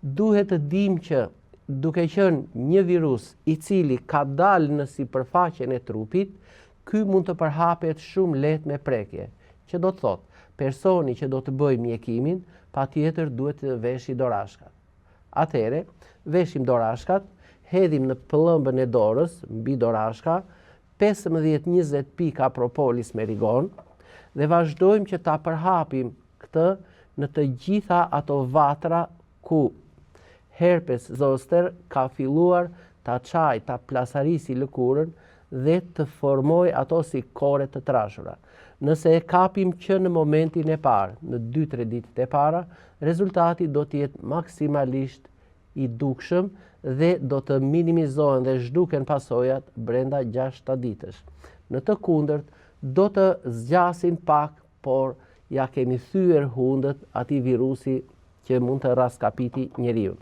Duhet të dim që duke qenë një virus i cili ka dalë në sipërfaqen e trupit, ky mund të përhapet shumë lehtë me prekje, që do të thotë, personi që do të bëjë mjekimin, patjetër duhet të veshë dorashkat. Atëherë, veshim dorashkat, hedhim në pëllëmbën e dorës, mbi dorashka, 15-20 pika propolis me rigon, dhe vazhdojmë që ta përhapim këtë në të gjitha ato vatra ku herpes zoster ka filluar ta çaj, ta plasarisi lëkurën dhe të formoj ato si kore të trashura. Nëse e kapim që në momentin e parë, në 2-3 ditët e para, rezultati do të jetë maksimalisht i dukshëm dhe do të minimizohen dhe zhduken pasojat brenda 6 ditësh. Në të kundërt, do të zgjasin pak, por ja kemi thyer hundët atij virusi që mund të raskapiti njeriu.